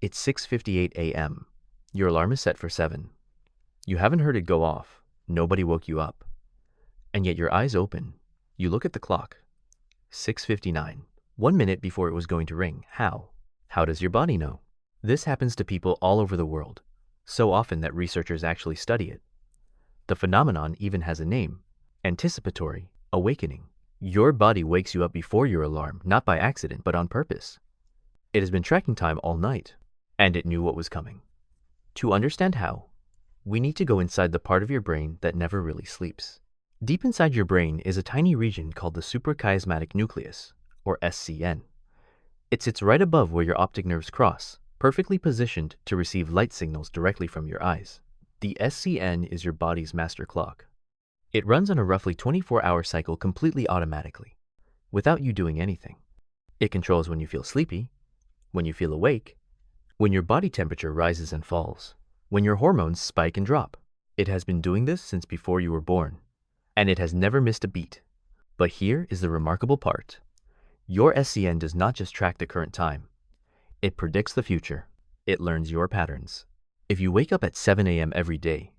It's 6:58 a.m. Your alarm is set for 7. You haven't heard it go off. Nobody woke you up. And yet your eyes open. You look at the clock. 6:59. 1 minute before it was going to ring. How? How does your body know? This happens to people all over the world, so often that researchers actually study it. The phenomenon even has a name: anticipatory awakening. Your body wakes you up before your alarm, not by accident, but on purpose. It has been tracking time all night, and it knew what was coming. To understand how, we need to go inside the part of your brain that never really sleeps. Deep inside your brain is a tiny region called the suprachiasmatic nucleus, or SCN. It sits right above where your optic nerves cross, perfectly positioned to receive light signals directly from your eyes. The SCN is your body's master clock. It runs on a roughly 24-hour cycle completely automatically, without you doing anything. It controls when you feel sleepy, when you feel awake, when your body temperature rises and falls, when your hormones spike and drop. It has been doing this since before you were born, and it has never missed a beat. But here is the remarkable part. Your SCN does not just track the current time. It predicts the future. It learns your patterns. If you wake up at 7 a.m. every day,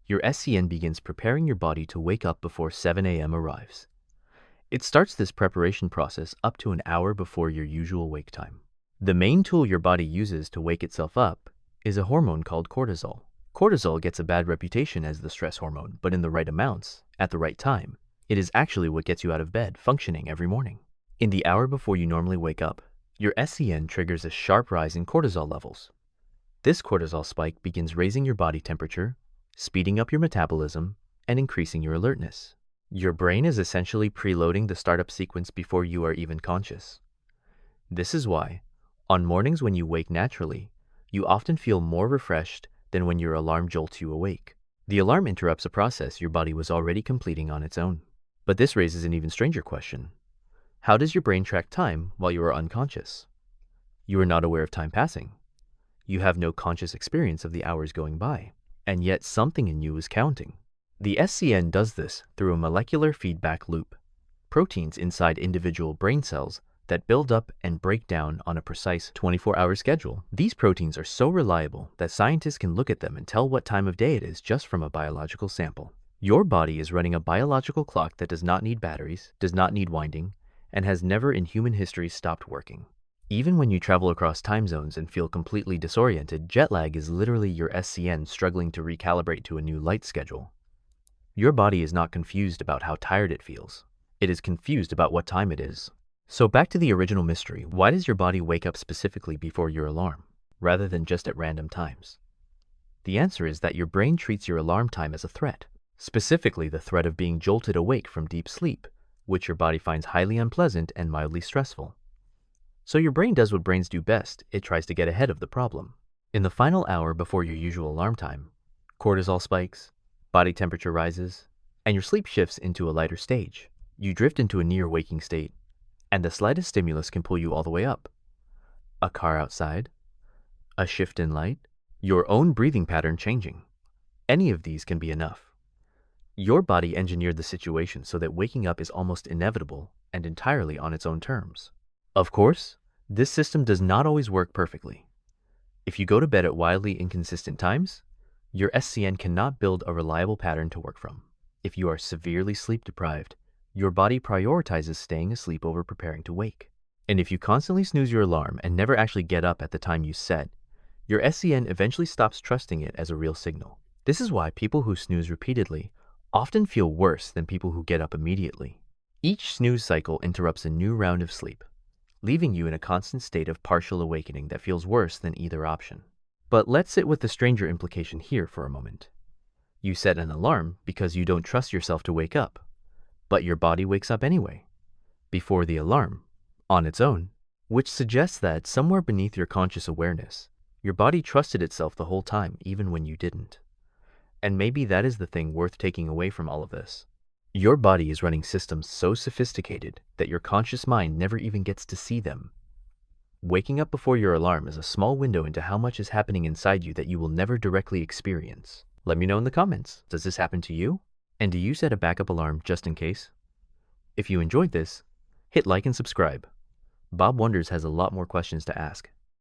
your SCN begins preparing your body to wake up before 7 a.m. arrives. It starts this preparation process up to an hour before your usual wake time. The main tool your body uses to wake itself up is a hormone called cortisol. Cortisol gets a bad reputation as the stress hormone, but in the right amounts, at the right time, it is actually what gets you out of bed, functioning every morning. In the hour before you normally wake up, your SCN triggers a sharp rise in cortisol levels. This cortisol spike begins raising your body temperature, speeding up your metabolism, and increasing your alertness. Your brain is essentially preloading the startup sequence before you are even conscious. This is why, on mornings when you wake naturally, you often feel more refreshed than when your alarm jolts you awake. The alarm interrupts a process your body was already completing on its own. But this raises an even stranger question. How does your brain track time while you are unconscious? You are not aware of time passing. You have no conscious experience of the hours going by, and yet something in you is counting. The SCN does this through a molecular feedback loop. Proteins inside individual brain cells that build up and break down on a precise 24-hour schedule. These proteins are so reliable that scientists can look at them and tell what time of day it is just from a biological sample. Your body is running a biological clock that does not need batteries, does not need winding, and has never in human history stopped working. Even when you travel across time zones and feel completely disoriented, jet lag is literally your SCN struggling to recalibrate to a new light schedule. Your body is not confused about how tired it feels. It is confused about what time it is. So back to the original mystery, why does your body wake up specifically before your alarm, rather than just at random times? The answer is that your brain treats your alarm time as a threat, specifically the threat of being jolted awake from deep sleep, which your body finds highly unpleasant and mildly stressful. So your brain does what brains do best, it tries to get ahead of the problem. In the final hour before your usual alarm time, cortisol spikes, body temperature rises, and your sleep shifts into a lighter stage. You drift into a near waking state, and the slightest stimulus can pull you all the way up. A car outside, a shift in light, your own breathing pattern changing. Any of these can be enough. Your body engineered the situation so that waking up is almost inevitable and entirely on its own terms. Of course, this system does not always work perfectly. If you go to bed at wildly inconsistent times, your SCN cannot build a reliable pattern to work from. If you are severely sleep deprived, your body prioritizes staying asleep over preparing to wake. And if you constantly snooze your alarm and never actually get up at the time you set, your SCN eventually stops trusting it as a real signal. This is why people who snooze repeatedly often feel worse than people who get up immediately. Each snooze cycle interrupts a new round of sleep, leaving you in a constant state of partial awakening that feels worse than either option. But let's sit with the stranger implication here for a moment. You set an alarm because you don't trust yourself to wake up, but your body wakes up anyway, before the alarm, on its own, which suggests that somewhere beneath your conscious awareness, your body trusted itself the whole time, even when you didn't. And maybe that is the thing worth taking away from all of this. Your body is running systems so sophisticated that your conscious mind never even gets to see them. Waking up before your alarm is a small window into how much is happening inside you that you will never directly experience. Let me know in the comments, does this happen to you? And do you set a backup alarm just in case? If you enjoyed this, hit like and subscribe. Bob Wonders has a lot more questions to ask.